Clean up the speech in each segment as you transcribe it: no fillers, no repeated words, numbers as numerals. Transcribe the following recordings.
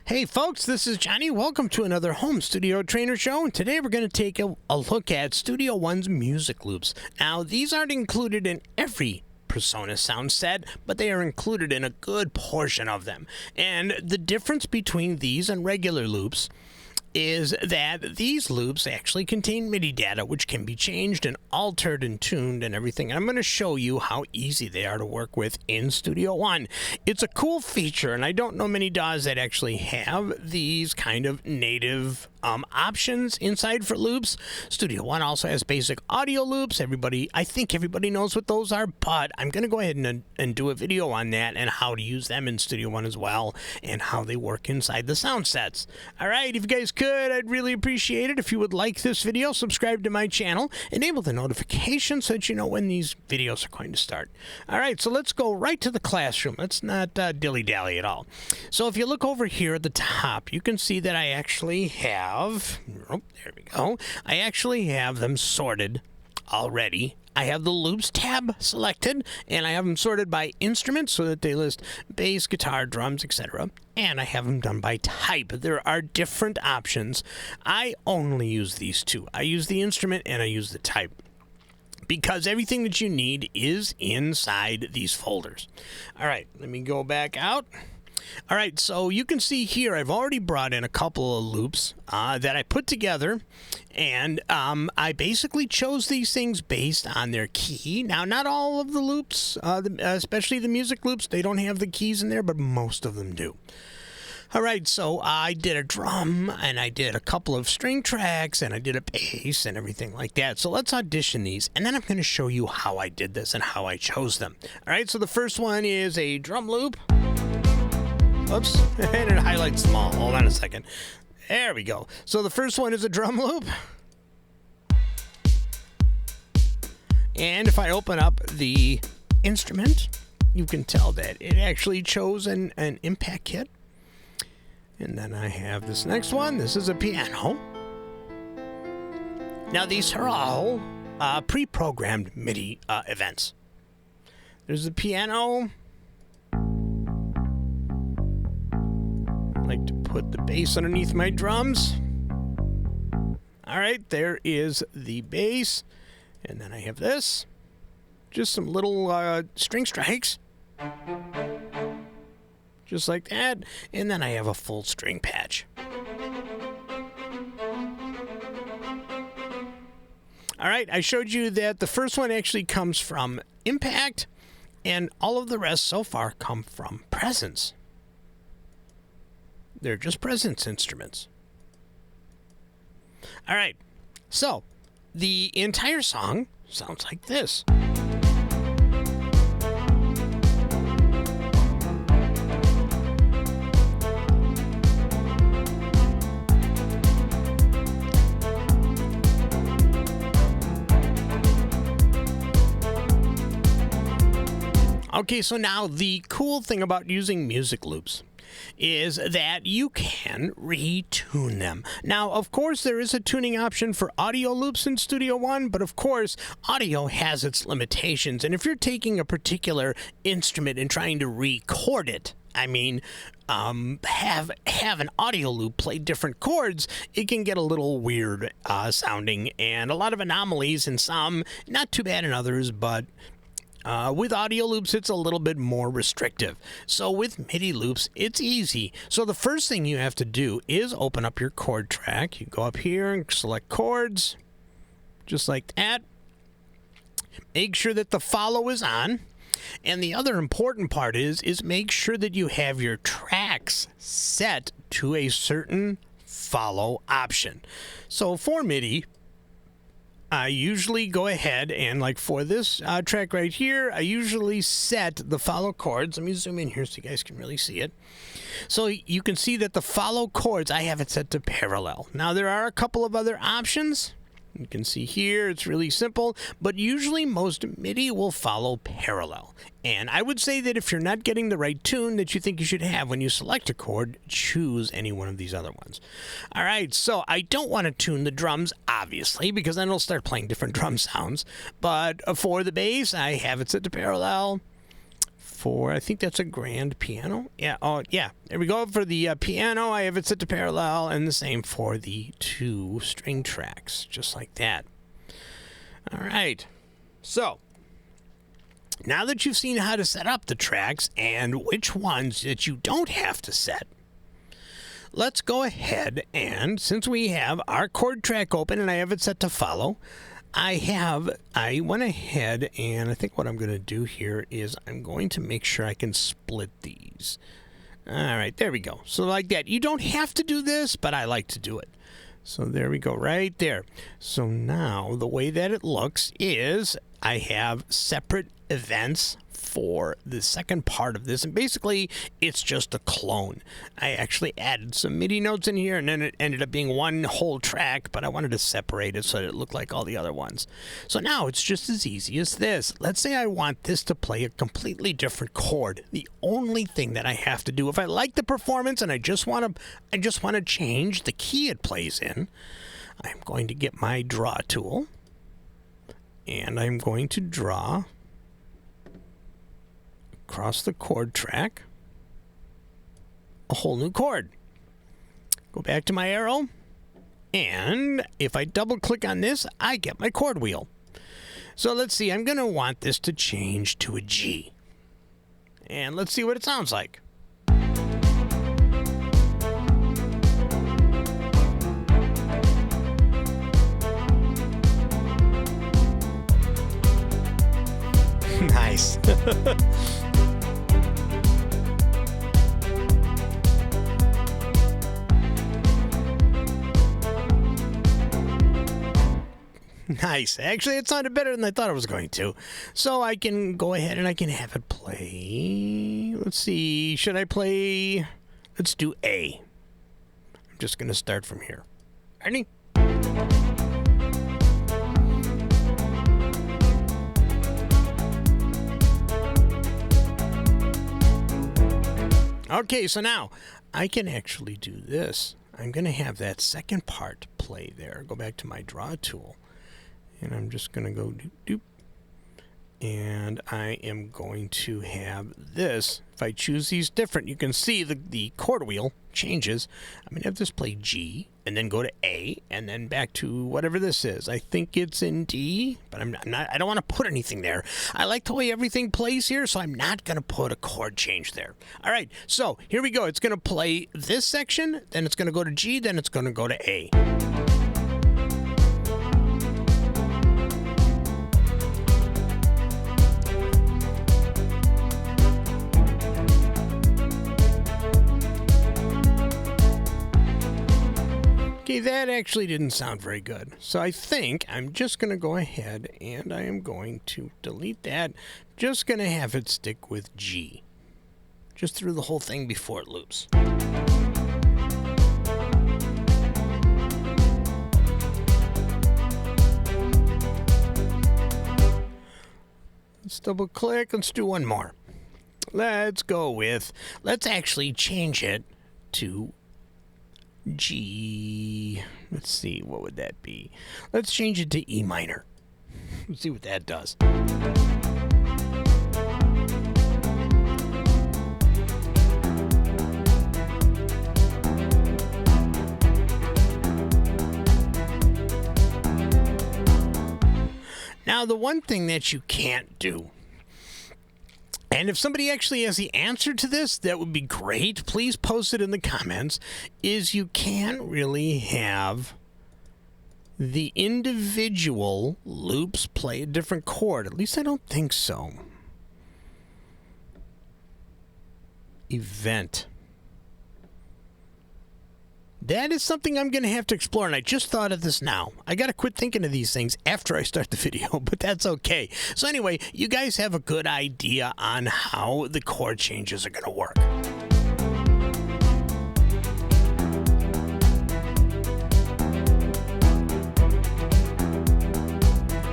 Hey folks, this is Johnny. Welcome to another home studio trainer show. And today we're going to take a look at Studio One's music loops. Now, these aren't included in every Persona sound set, but they are included in a good portion of them. And the difference between these and regular loops is that these loops actually contain MIDI data, which can be changed and altered and tuned and everything. And I'm going to show you how easy they are to work with in Studio One. It's a cool feature, and I don't know many DAWs that actually have these kind of native options inside for loops. Studio One also has basic audio loops. I think everybody knows what those are, but I'm going to go ahead and do a video on that and how to use them in Studio One as well, and how they work inside the sound sets. All right, if you guys could, I'd really appreciate it if you would like this video, subscribe to my channel, enable the notifications so that you know when these videos are going to start. All right, so let's go right to the classroom. Let's not dilly-dally at all. So if you look over here at the top, you can see that I actually have, there we go, I actually have them sorted already. I have the loops tab selected, and I have them sorted by instrument so that they list bass, guitar, drums, etc. And I have them done by type. There are different options. I only use these two. I use the instrument and I use the type, because everything that you need is inside these folders. All right, let me go back out. All right, so you can see here I've already brought in a couple of loops that I put together, and I basically chose these things based on their key. Now, not all of the loops, especially the music loops, they don't have the keys in there, but most of them do. All right, so I did a drum, and I did a couple of string tracks, and I did a bass and everything like that. So let's audition these, and then I'm going to show you how I did this and how I chose them. All right, so the first one is a drum loop. Oops, and it highlights them all. Hold on a second. There we go. So the first one is a drum loop. And if I open up the instrument, you can tell that it actually chose an impact kit. And then I have this next one. This is a piano. Now, these are all pre-programmed MIDI events. There's the piano. I like to put the bass underneath my drums. All right, there is the bass. And then I have this. Just some little string strikes. Just like that. And then I have a full string patch. All right, I showed you that the first one actually comes from Impact, and all of the rest so far come from Presence. They're just Presence instruments. All right, so the entire song sounds like this. Okay, so now the cool thing about using music loops is that you can retune them. Now, of course, there is a tuning option for audio loops in Studio One, but of course, audio has its limitations. And if you're taking a particular instrument and trying to record it, I mean, have an audio loop play different chords, it can get a little weird sounding, and a lot of anomalies in some, not too bad in others, but with audio loops, it's a little bit more restrictive. So with MIDI loops, it's easy. So the first thing you have to do is open up your chord track. You go up here and select chords, just like that. Make sure that the follow is on. And the other important part is make sure that you have your tracks set to a certain follow option. So for MIDI, I usually go ahead and, like for this track right here, I usually set the follow chords. Let me zoom in here so you guys can really see it. So you can see that the follow chords, I have it set to parallel. Now, there are a couple of other options. You can see here, it's really simple, but usually most MIDI will follow parallel. And I would say that if you're not getting the right tune that you think you should have when you select a chord, choose any one of these other ones. All right, so I don't want to tune the drums, obviously, because then it'll start playing different drum sounds. But for the bass, I have it set to parallel. for, I think that's a grand piano. Yeah, oh yeah, there we go. For the piano, I have it set to parallel, and the same for the 2 string tracks, just like that. All right, so now that you've seen how to set up the tracks and which ones that you don't have to set, let's go ahead and, since we have our chord track open and I have it set to follow, I went ahead and I think what I'm going to do here is I'm going to make sure I can split these. All right, there we go. So like that. You don't have to do this, but I like to do it. So there we go, right there. So now the way that it looks is I have separate events for the second part of this, and basically it's just a clone. I actually added some MIDI notes in here, and then it ended up being one whole track, but I wanted to separate it so that it looked like all the other ones. So now it's just as easy as this. Let's say I want this to play a completely different chord. The only thing that I have to do, if I like the performance and I just want to change the key it plays in, I'm going to get my draw tool, and I'm going to draw across the chord track a whole new chord. Go back to my arrow, and if I double click on this, I get my chord wheel. So let's see, I'm going to want this to change to a G, and let's see what it sounds like. Nice. Nice. Actually, it sounded better than I thought it was going to. So I can go ahead and I can have it play. Let's see. Should I play? Let's do A. I'm just going to start from here. Ready? Okay, so now I can actually do this. I'm going to have that second part play there. Go back to my draw tool. And I'm just going to go doop, doop. And I am going to have this. If I choose these different, you can see the chord wheel changes. I'm going to have this play G, and then go to A, and then back to whatever this is. I think it's in D, but I don't want to put anything there. I like the way everything plays here, so I'm not going to put a chord change there. All right, so here we go. It's going to play this section, then it's going to go to G, then it's going to go to A. Okay, that actually didn't sound very good. So I think I'm just going to go ahead and I am going to delete that. Just going to have it stick with G. Just through the whole thing before it loops. Let's double click. Let's do one more. Let's actually change it to G. Let's see, what would that be? Let's change it to E minor. Let's see what that does. Now, the one thing that you can't do, and if somebody actually has the answer to this, that would be great. Please post it in the comments. Is you can't really have the individual loops play a different chord. At least I don't think so. Event. That is something I'm going to have to explore, and I just thought of this now. I got to quit thinking of these things after I start the video, but that's okay. So anyway, you guys have a good idea on how the chord changes are going to work.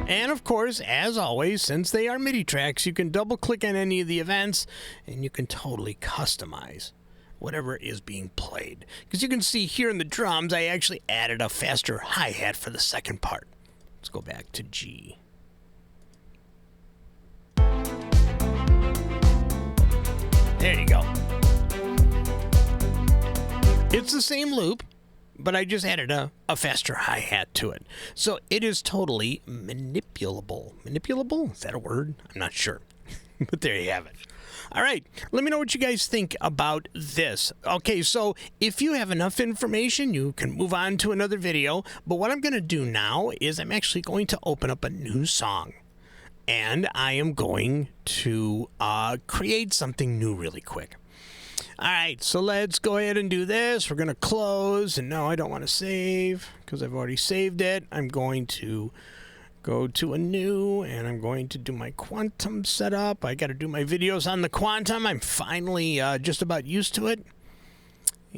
And of course, as always, since they are MIDI tracks, you can double-click on any of the events, and you can totally customize whatever is being played. Because you can see here in the drums, I actually added a faster hi-hat for the second part. Let's go back to G. There you go. It's the same loop, but I just added a faster hi-hat to it. So it is totally manipulable. Manipulable? Is that a word? I'm not sure. But there you have it. All right, let me know what you guys think about this. Okay, so if you have enough information, you can move on to another video. But what I'm going to do now is I'm actually going to open up a new song. And I am going to create something new really quick. All right, so let's go ahead and do this. We're going to close. And no, I don't want to save because I've already saved it. I'm going to go to a new, and I'm going to do my quantum setup. I got to do my videos on the quantum. I'm finally just about used to it.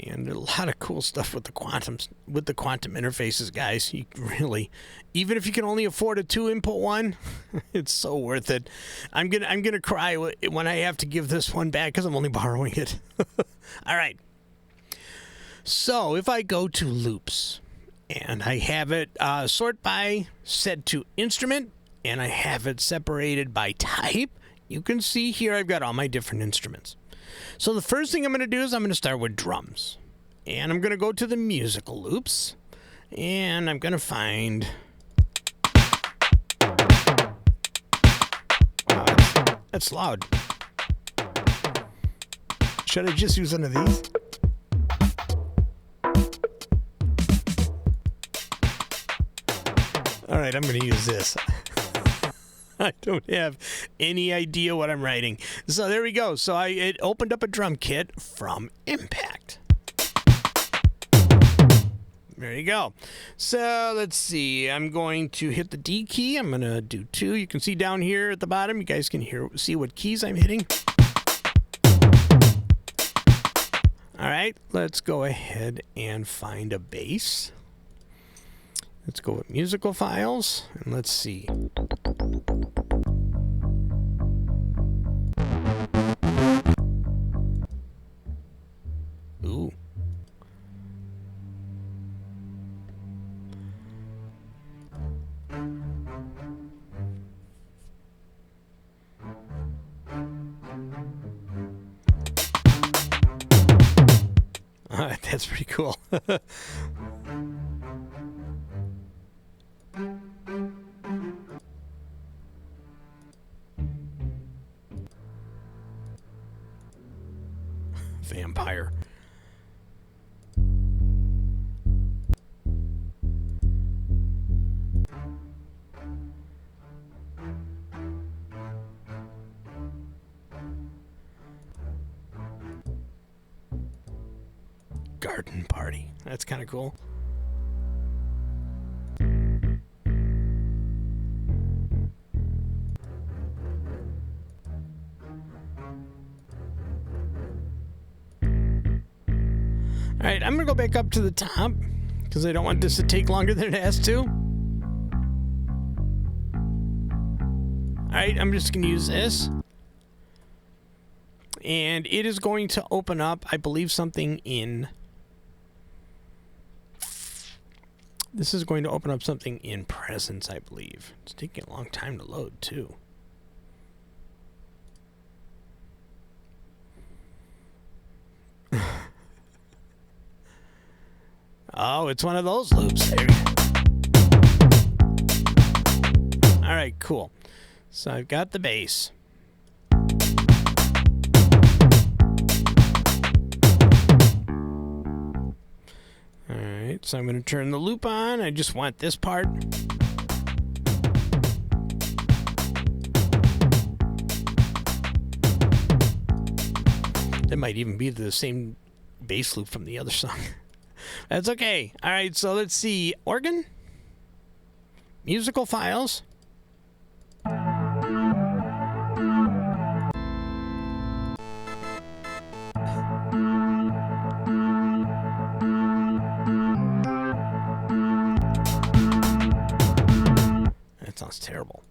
And a lot of cool stuff with the quantum interfaces, guys. You really, even if you can only afford a 2-input one, it's so worth it. I'm gonna cry when I have to give this one back because I'm only borrowing it. All right. So if I go to loops, and I have it sort by set to instrument, and I have it separated by type, you can see here I've got all my different instruments. So the first thing I'm going to do is I'm going to start with drums. And I'm going to go to the musical loops. And I'm going to find... Wow, that's loud. Should I just use one of these? All right, I'm going to use this. I don't have any idea what I'm writing. So there we go. So it opened up a drum kit from Impact. There you go. So let's see. I'm going to hit the D key. I'm going to do 2. You can see down here at the bottom. You guys can see what keys I'm hitting. All right. Let's go ahead and find a bass. Let's go with musical files. And let's see. Ooh. That's pretty cool. Vampire. Garden party. That's kind of cool. All right, I'm going to go back up to the top because I don't want this to take longer than it has to. All right, I'm just going to use this. And it is going to open up, I believe, something in... This is going to open up something in Presence, I believe. It's taking a long time to load, too. Oh, it's one of those loops. There you go. All right, cool. So I've got the bass. All right, so I'm going to turn the loop on. I just want this part. That might even be the same bass loop from the other song. That's okay. All right, so let's see. Organ. Musical files. That sounds terrible.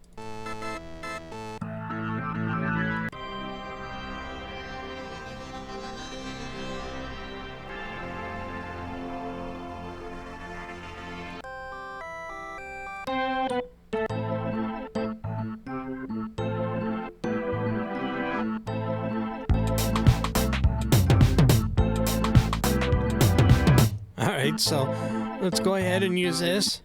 right, so let's go ahead and use this.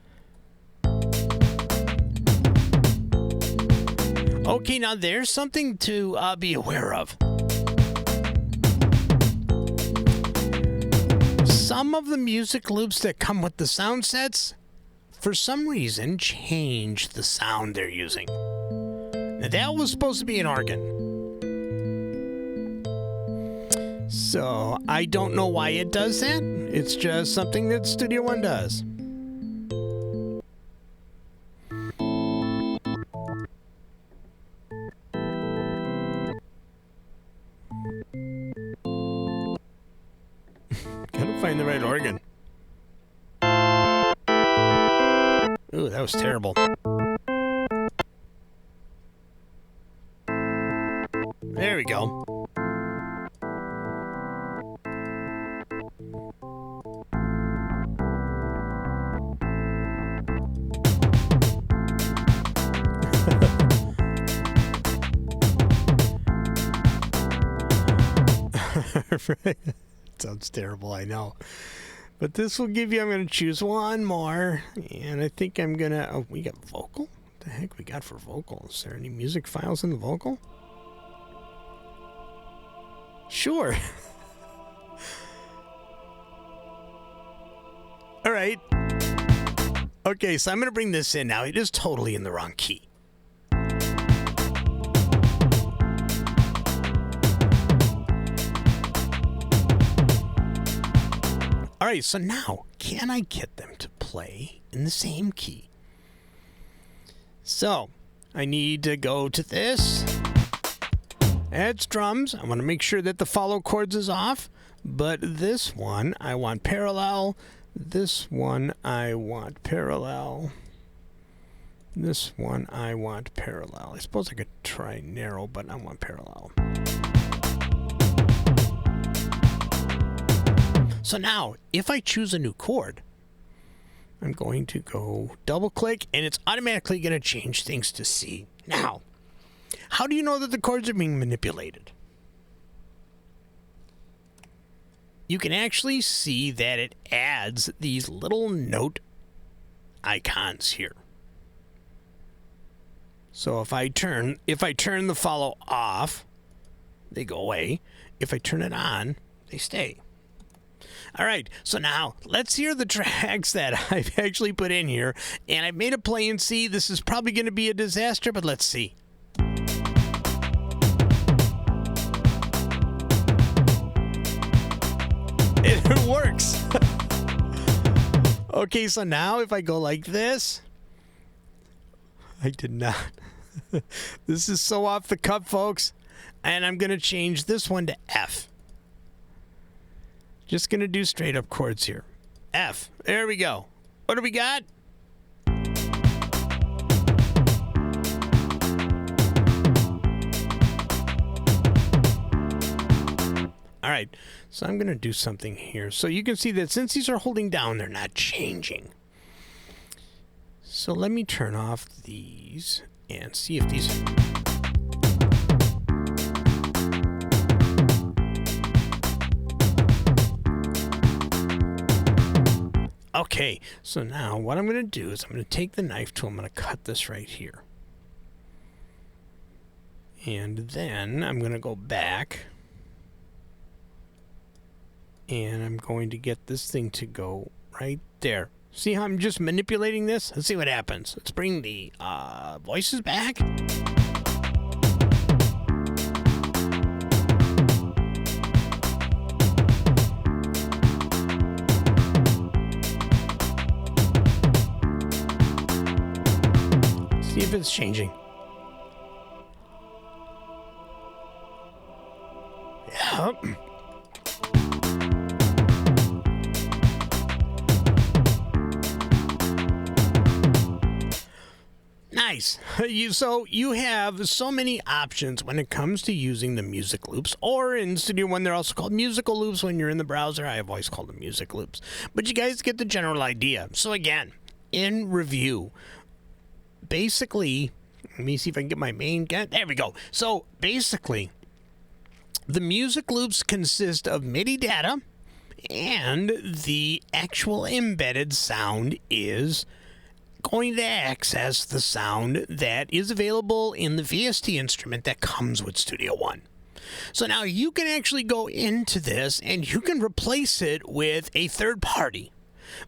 Okay, now there's something to be aware of. Some of the music loops that come with the sound sets, for some reason, change the sound they're using. Now, that was supposed to be an organ. So, I don't know why it does that. It's just something that Studio One does. Gotta find the right organ. Ooh, that was terrible. There we go. Right. Sounds terrible, I know. But this will give you, I'm going to choose one more. And I think I'm going to, oh, we got vocal? What the heck we got for vocal? Is there any music files in the vocal? Sure. All right. Okay, so I'm going to bring this in now. It is totally in the wrong key. All right, so now, can I get them to play in the same key? So, I need to go to this. Add drums. I want to make sure that the follow chords is off. But this one, I want parallel. This one, I want parallel. This one, I want parallel. I suppose I could try narrow, but I want parallel. So now, if I choose a new chord, I'm going to go double click and it's automatically going to change things to C. Now, how do you know that the chords are being manipulated? You can actually see that it adds these little note icons here. So if I turn the follow off, they go away. If I turn it on, they stay. All right, so now let's hear the tracks that I've actually put in here. And I've made it play in C. This is probably going to be a disaster, but let's see. It works. Okay, so now if I go like this, I did not. This is so off the cuff, folks. And I'm going to change this one to F. Just going to do straight up chords here. F. There we go. What do we got? All right. So I'm going to do something here. So you can see that since these are holding down, they're not changing. So let me turn off these and see if these... Okay, so now what I'm going to do is I'm going to take the knife tool, I'm going to cut this right here. And then I'm going to go back. And I'm going to get this thing to go right there. See how I'm just manipulating this? Let's see what happens. Let's bring the voices back. See if it's changing. Yep. Nice. So you have so many options when it comes to using the music loops, or in Studio One, they're also called musical loops when you're in the browser. I have always called them music loops. But you guys get the general idea. So again, in review, basically, let me see if I can get my main guy. There we go. So basically, the music loops consist of MIDI data and the actual embedded sound is going to access the sound that is available in the VST instrument that comes with Studio One. So now you can actually go into this and you can replace it with a third party,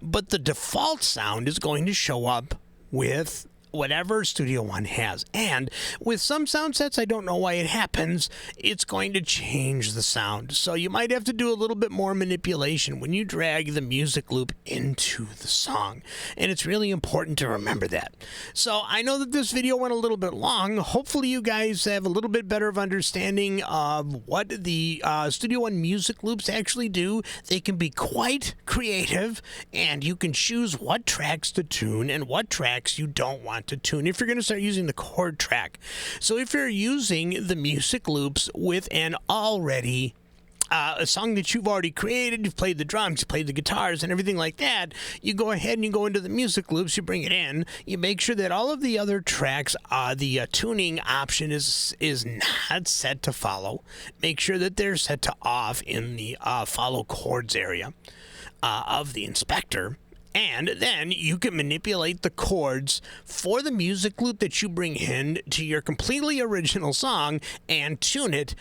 but the default sound is going to show up with whatever Studio One has. And with some sound sets, I don't know why it happens, it's going to change the sound. So you might have to do a little bit more manipulation when you drag the music loop into the song. And it's really important to remember that. So I know that this video went a little bit long. Hopefully you guys have a little bit better of understanding of what the Studio One music loops actually do. They can be quite creative, and you can choose what tracks to tune and what tracks you don't want to tune if you're going to start using the chord track. So if you're using the music loops with an already a song that you've already created, you've played the drums, you played the guitars and everything like that, you go ahead and you go into the music loops, you bring it in, you make sure that all of the other tracks, the tuning option is not set to follow. Make sure that they're set to off in the follow chords area of the inspector. And then you can manipulate the chords for the music loop that you bring in to your completely original song and tune it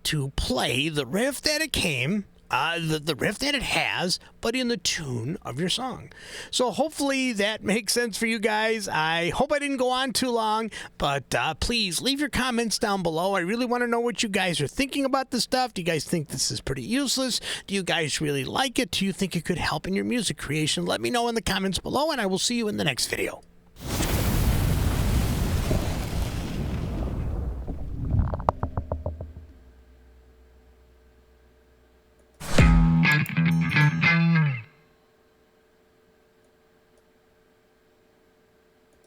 to play the riff that it came, the riff that it has, but in the tune of your song. So hopefully that makes sense for you guys. I hope I didn't go on too long, but please leave your comments down below. I really want to know what you guys are thinking about this stuff. Do you guys think this is pretty useless? Do you guys really like it? Do you think it could help in your music creation? Let me know in the comments below, and I will see you in the next video.